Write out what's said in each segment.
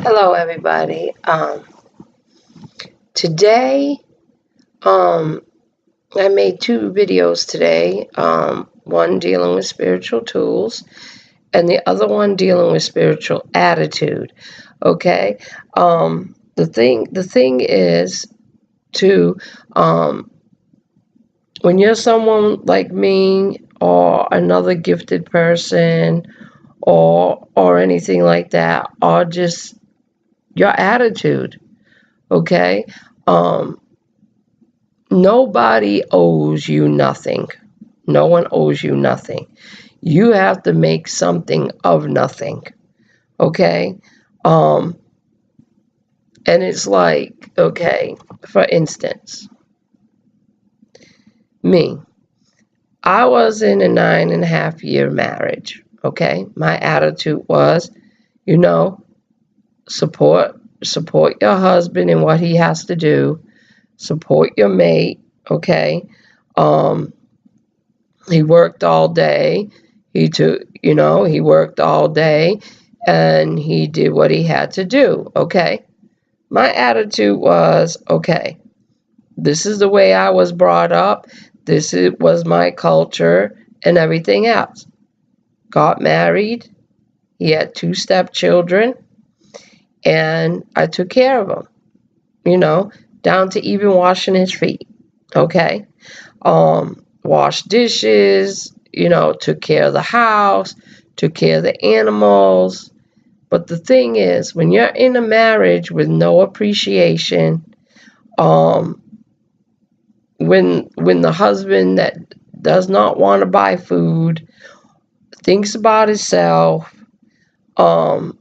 Hello, everybody. Today, um, I made two videos today. One dealing with spiritual tools, and the other one dealing with spiritual attitude. Okay. The thing is to when you're someone like me or another gifted person or anything like that, or just your attitude. Okay. Um, Nobody owes you nothing. No one owes you nothing. You have to make something of nothing. Okay? Um, and it's like, okay, for instance, me. I was in a 9.5 year marriage. Okay? My attitude was, you know, support support your husband in what he has to do, support your mate, okay? Um, He worked all day. He worked all day and he did what he had to do. Okay. My attitude was, okay, this is the way I was brought up. Was my culture and everything else. Got married. He had two stepchildren and I took care of him, you know, down to even washing his feet. Okay. Washed dishes, took care of the house, took care of the animals. But the thing is, when you're in a marriage with no appreciation, um, when the husband that does not want to buy food, thinks about himself, um,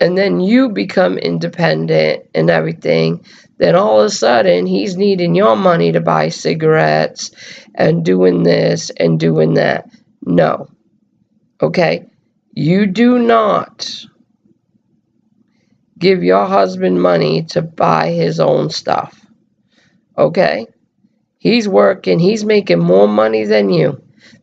and then you become independent and everything, then all of a sudden he's needing your money to buy cigarettes and doing this and doing that. No. Okay? You do not give your husband money to buy his own stuff. Okay? He's working, he's making more money than you.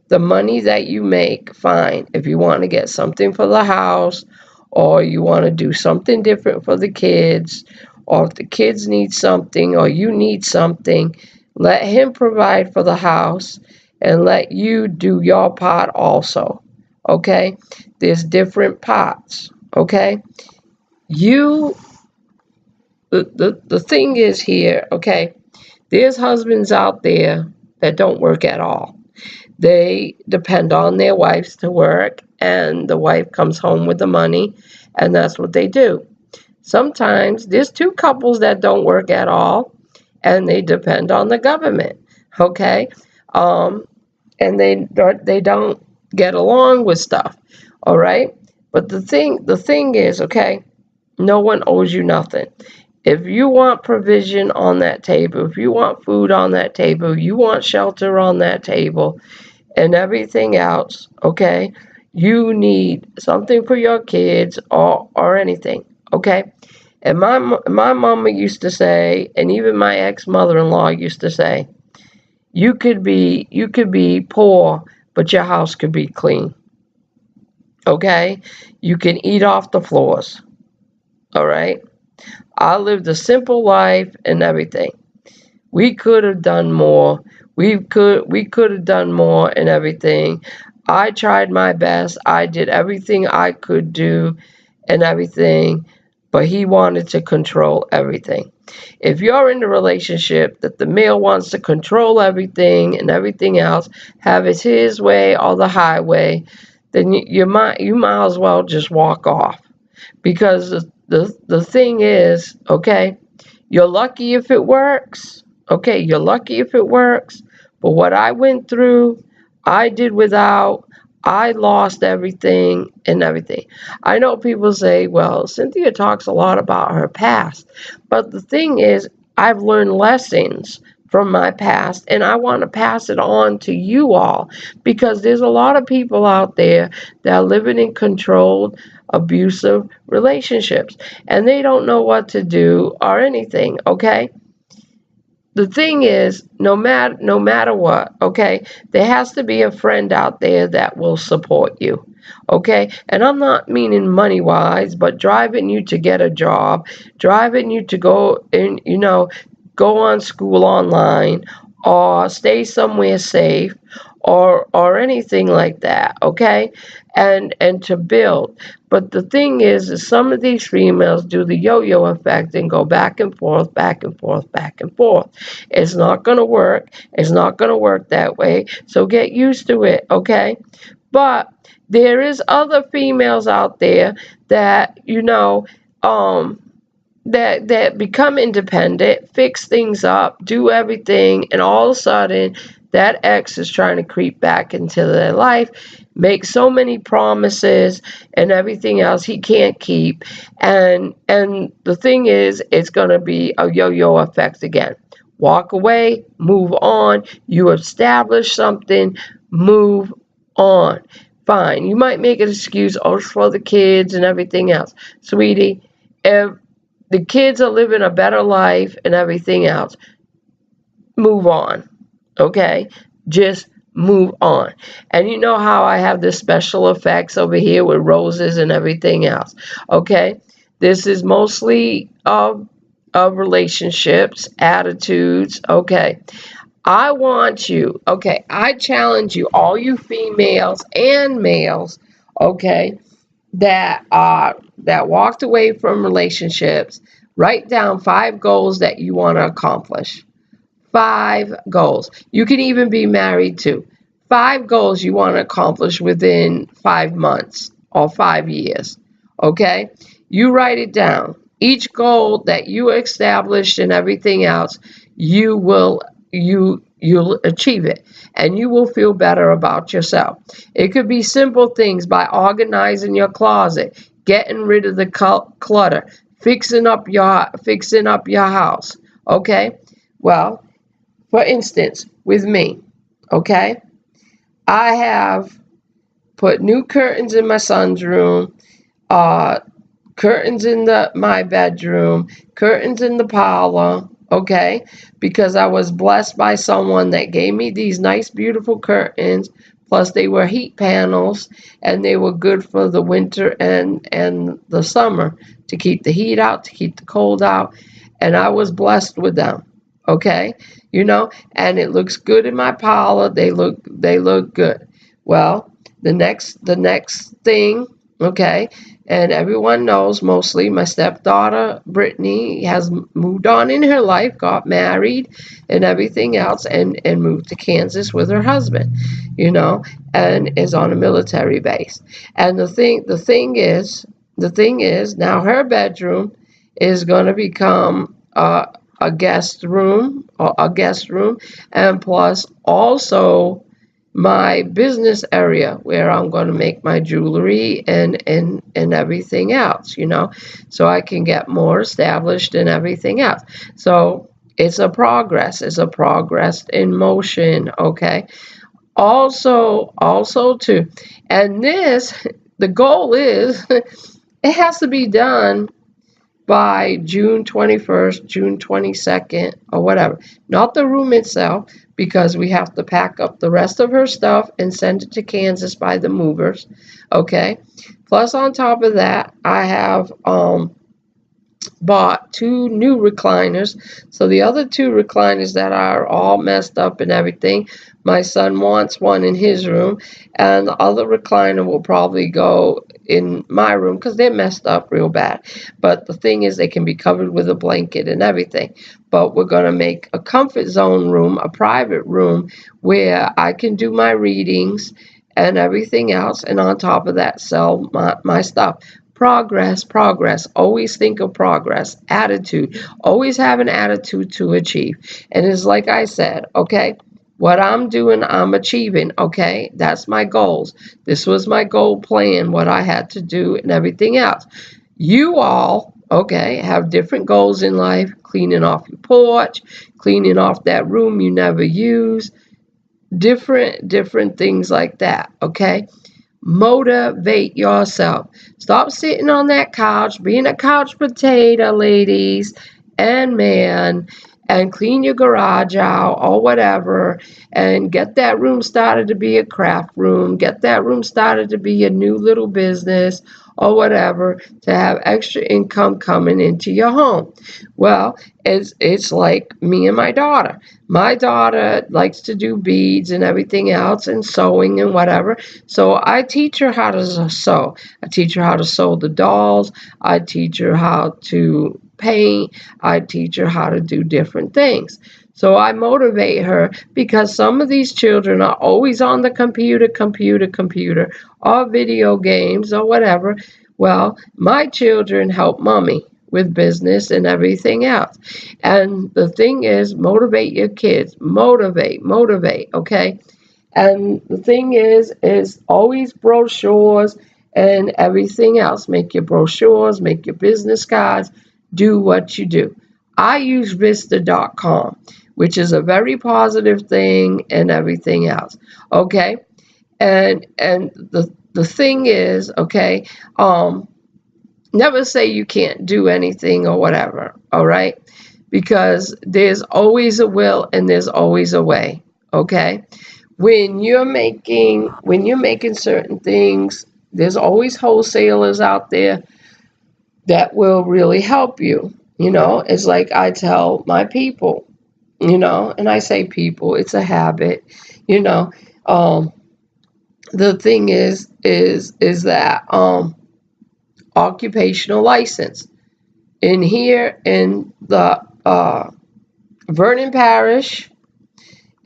The money that you make, fine. If you want to get something for the house, or you want to do something different for the kids, or if the kids need something, or you need something, let him provide for the house and let you do your part also. Okay? There's different pots. Okay? You, the thing is here, okay? There's husbands out there that don't work at all. They depend on their wives to work, and the wife comes home with the money, and that's what they do. Sometimes there's two couples that don't work at all, and they depend on the government. Okay, um, and they don't get along with stuff. All right, but the thing is, okay, no one owes you nothing. If you want provision on that table, if you want food on that table, you want shelter on that table, and everything else, okay? You need something for your kids or anything, okay? And my mama used to say, and even my ex-mother-in-law used to say, you could be poor, but your house could be clean, okay? You can eat off the floors, all right? I lived a simple life and everything. We could have done more. We could have done more and everything. I tried my best. I did everything I could do and everything, but he wanted to control everything. If you're in a relationship that the male wants to control everything and everything else, have it his way or the highway, then you might as well just walk off. Because the thing is, okay, you're lucky if it works. Okay, you're lucky if it works. But what I went through, I did without. I lost everything and everything. I know people say, well, Cynthia talks a lot about her past. But the thing is, I've learned lessons from my past and I want to pass it on to you all because there's a lot of people out there that are living in controlled, abusive relationships and they don't know what to do or anything, okay? The thing is, no matter what, okay, there has to be a friend out there that will support you. Okay? And I'm not meaning money-wise, but driving you to get a job, driving you to go in, go on school online, or stay somewhere safe, or anything like that, okay? And to build. But the thing is some of these females do the yo-yo effect and go back and forth, back and forth, back and forth. It's not going to work. It's not going to work that way. So get used to it, okay? But there is other females out there that, that become independent, fix things up, do everything, and all of a sudden that ex is trying to creep back into their life, make so many promises and everything else he can't keep. And the thing is, it's going to be a yo-yo effect again. Walk away, move on. You establish something, move on. Fine. You might make an excuse, oh, it's for the kids and everything else. Sweetie, if the kids are living a better life and everything else, move on. Okay? Just move on. And you know how I have the special effects over here with roses and everything else. Okay? This is mostly of relationships, attitudes. Okay? I want you, okay, I challenge you, all you females and males, okay, that walked away from relationships, write down 5 goals that you want to accomplish. 5 goals. You can even be married too. 5 goals you want to accomplish within 5 months or 5 years. Okay? You write it down. Each goal that you established and everything else, you'll achieve it, and you will feel better about yourself. It could be simple things by organizing your closet, getting rid of the clutter, fixing up your house. Okay? Well, for instance, with me, okay? I have put new curtains in my son's room, curtains in my bedroom, curtains in the parlor, okay? Because I was blessed by someone that gave me these nice, beautiful curtains. Plus, they were heat panels, and they were good for the winter and the summer to keep the heat out, to keep the cold out. And I was blessed with them, okay? And it looks good in my parlor. They look good. Well, the next thing, okay, and everyone knows mostly my stepdaughter Brittany has moved on in her life, got married and everything else, and moved to Kansas with her husband, and is on a military base. And the thing is now her bedroom is going to become a guest room, and plus also my business area where I'm going to make my jewelry and everything else, so I can get more established and everything else. So it's a progress in motion, okay? Also too, and the goal is it has to be done by June 21st, June 22nd, or whatever. Not the room itself, because we have to pack up the rest of her stuff and send it to Kansas by the movers. Okay? Plus, on top of that, I have bought 2 new recliners. So the other 2 recliners that are all messed up and everything, my son wants one in his room, and the other recliner will probably go in my room because they're messed up real bad. But the thing is, they can be covered with a blanket and everything. But we're going to make a comfort zone room, a private room, where I can do my readings and everything else, and on top of that, sell my stuff. Progress. Always think of progress. Attitude. Always have an attitude to achieve. And it's like I said, okay, what I'm doing, I'm achieving, okay? That's my goals. This was my goal plan, what I had to do and everything else. You all, okay, have different goals in life. Cleaning off your porch, cleaning off that room you never use, different things like that, okay? Motivate yourself. Stop sitting on that couch, being a couch potato, ladies and man, and clean your garage out or whatever, and get that room started to be a craft room, get that room started to be a new little business or whatever, to have extra income coming into your home. Well, it's like me and my daughter. My daughter likes to do beads and everything else and sewing and whatever. So I teach her how to sew. I teach her how to sew the dolls. I teach her how to paint. I teach her how to do different things. So I motivate her because some of these children are always on the computer, or video games or whatever. Well, my children help mommy with business and everything else. And the thing is, motivate your kids. Motivate, okay? And the thing is always brochures and everything else. Make your brochures, make your business cards, do what you do. I use Vista.com, which is a very positive thing and everything else. Okay? And the thing is, okay, never say you can't do anything or whatever, all right? Because there's always a will and there's always a way, okay? When you're making certain things, there's always wholesalers out there that will really help you. It's like I tell my people, and I say people, it's a habit, you know. The thing is that occupational license in here in the Vernon Parish,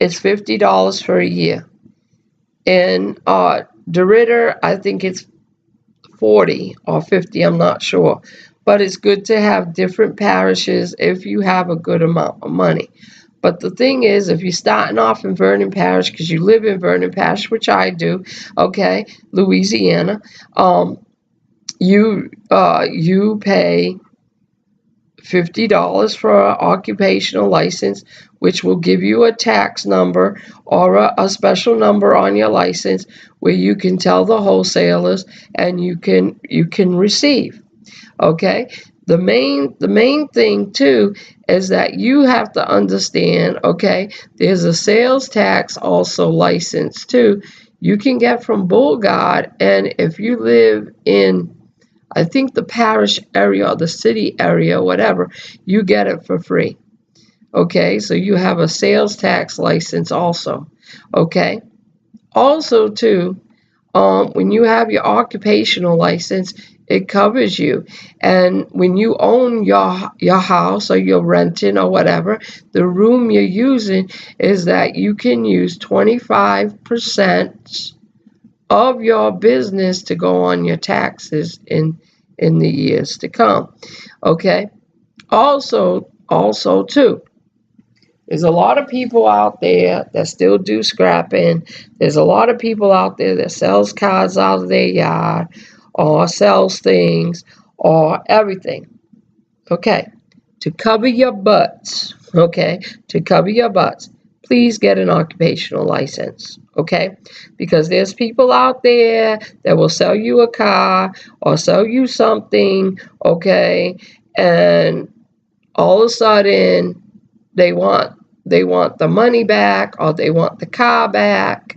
it's $50 for a year. In DeRidder, I think it's 40 or 50, I'm not sure. But it's good to have different parishes if you have a good amount of money. But the thing is, if you're starting off in Vernon Parish, because you live in Vernon Parish, which I do, okay, Louisiana, you pay $50 for an occupational license, which will give you a tax number or a special number on your license where you can tell the wholesalers and you can receive. Okay? The main thing too is that you have to understand, okay, there's a sales tax also license too. You can get from Bulgard, and if you live in, I think, the parish area or the city area, whatever, you get it for free. Okay, so you have a sales tax license also. Okay, also too, when you have your occupational license, it covers you. And when you own your house or you're renting or whatever, the room you're using is that you can use 25% of your business to go on your taxes in the years to come. Okay. Also too, there's a lot of people out there that still do scrapping. There's a lot of people out there that sells cars out of their yard or sells things or everything. Okay. To cover your butts. Okay. To cover your butts, please get an occupational license. Okay, because there's people out there that will sell you a car or sell you something, okay, and all of a sudden they want the money back, or they want the car back,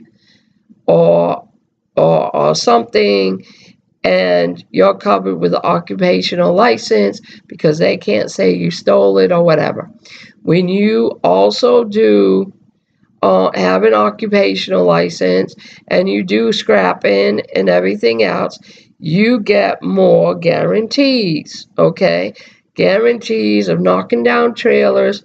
or something, and you're covered with an occupational license because they can't say you stole it or whatever. When you also do have an occupational license and you do scrapping and everything else, you get more guarantees, okay? Guarantees of knocking down trailers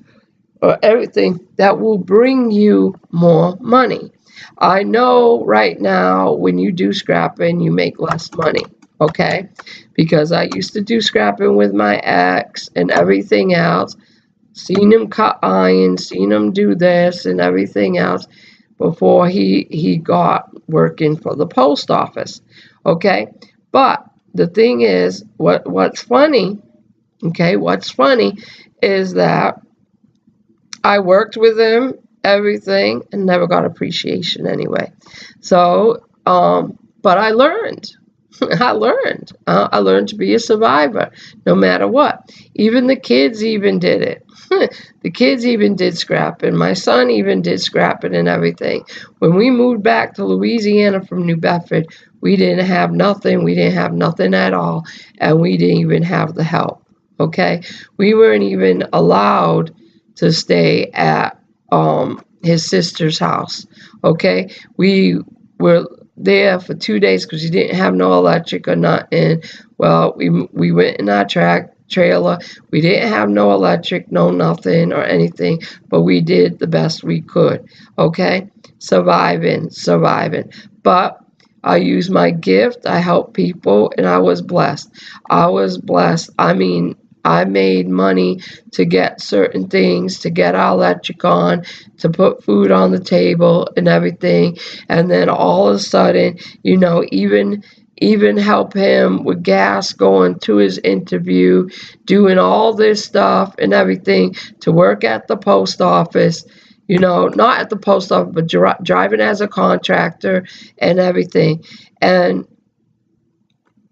or everything that will bring you more money. I know right now when you do scrapping, you make less money, okay? Because I used to do scrapping with my ex and everything else. Seen him cut iron, seen him do this and everything else before he got working for the post office. Okay? But the thing is, what's funny, okay, what's funny is that I worked with him, everything, and never got appreciation anyway. So, but I learned. I learned to be a survivor no matter what. Even the kids even did it. The kids even did scrapping. My son even did scrapping and everything. When we moved back to Louisiana from New Bedford, we didn't have nothing. We didn't have nothing at all. And we didn't even have the help. Okay? We weren't even allowed to stay at his sister's house. Okay? We were there for 2 days because he didn't have no electric or nothing. Well, we went in our trailer. We didn't have no electric, no nothing or anything, but we did the best we could. Okay? Surviving. But I used my gift. I helped people, and I was blessed. I mean, I made money to get certain things, to get our electric on, to put food on the table and everything. And then all of a sudden, even help him with gas going to his interview, doing all this stuff and everything, to work at the post office, not at the post office, but driving as a contractor and everything. And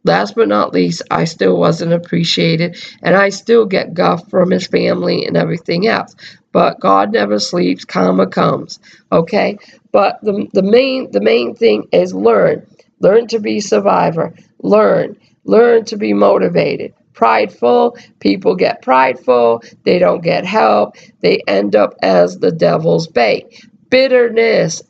last but not least, I still wasn't appreciated, and I still get guff from his family and everything else. But God never sleeps, karma comes. Okay? But the main thing is learn. Learn to be a survivor. Learn to be motivated. Prideful, people get prideful, they don't get help, they end up as the devil's bait. Bitterness.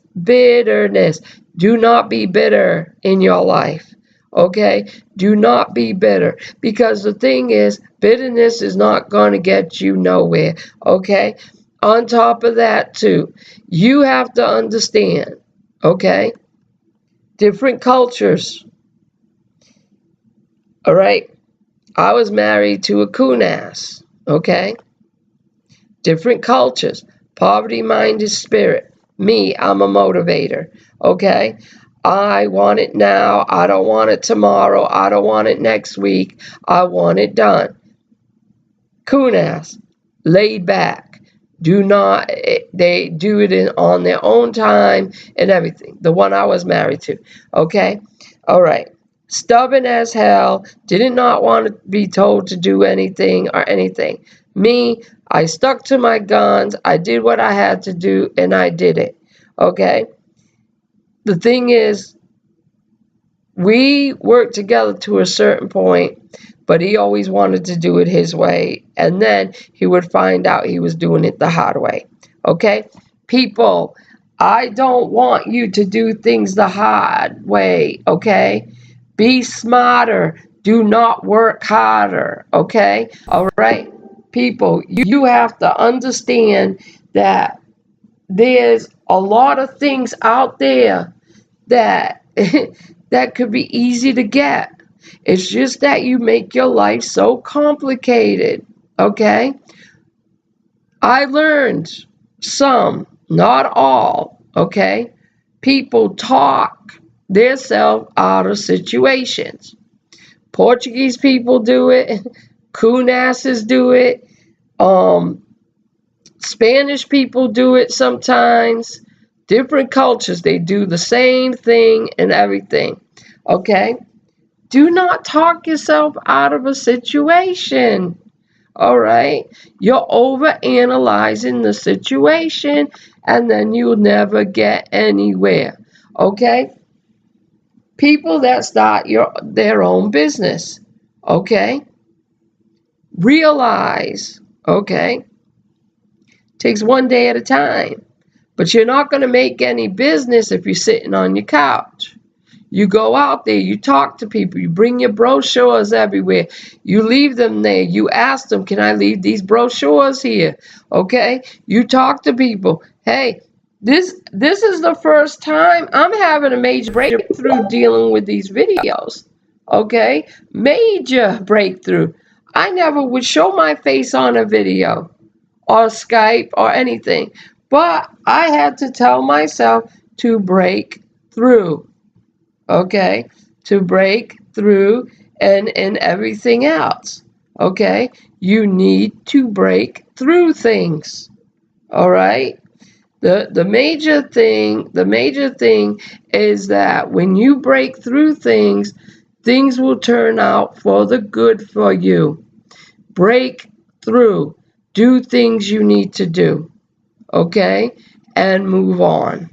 Do not be bitter in your life. Okay? Do not be bitter, because the thing is, bitterness is not going to get you nowhere. Okay? On top of that too, you have to understand, okay? Different cultures. All right? I was married to a Kunas, okay? Different cultures. Poverty-minded spirit. Me, I'm a motivator, okay? I want it now. I don't want it tomorrow. I don't want it next week. I want it done. Kunas, laid back. They do it on their own time and everything. The one I was married to, okay? All right. Stubborn as hell, did not want to be told to do anything or anything. Me, I stuck to my guns. I did what I had to do, and I did it, okay? The thing is, we worked together to a certain point, but he always wanted to do it his way, and then he would find out he was doing it the hard way, okay? People, I don't want you to do things the hard way, okay? Be smarter. Do not work harder, okay? All right? People, you have to understand that there's a lot of things out there that that could be easy to get. It's just that you make your life so complicated, okay? I learned some, not all, okay? People talk themselves out of situations. Portuguese people do it. Kunases do it. Spanish people do it sometimes. Different cultures, they do the same thing and everything. Okay? Do not talk yourself out of a situation. All right? You're overanalyzing the situation, and then you'll never get anywhere. Okay? People that start their own business. Okay? Realize, okay? Takes one day at a time. But you're not going to make any business if you're sitting on your couch. You go out there, you talk to people, you bring your brochures everywhere. You leave them there. You ask them, can I leave these brochures here? Okay? You talk to people. Hey, this is the first time I'm having a major breakthrough dealing with these videos. Okay? Major breakthrough. I never would show my face on a video or Skype or anything. But I had to tell myself to break through, okay? To break through and everything else, okay? You need to break through things, all right? The major thing is that when you break through things, things will turn out for the good for you. Break through. do things you need to do, okay, and move on.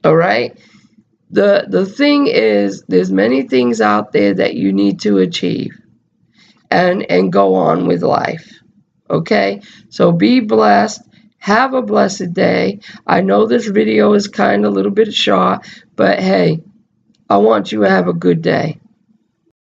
All right? The thing is, there's many things out there that you need to achieve and go on with life. Okay? So be blessed. Have a blessed day. I know this video is kind of a little bit short, but hey, I want you to have a good day.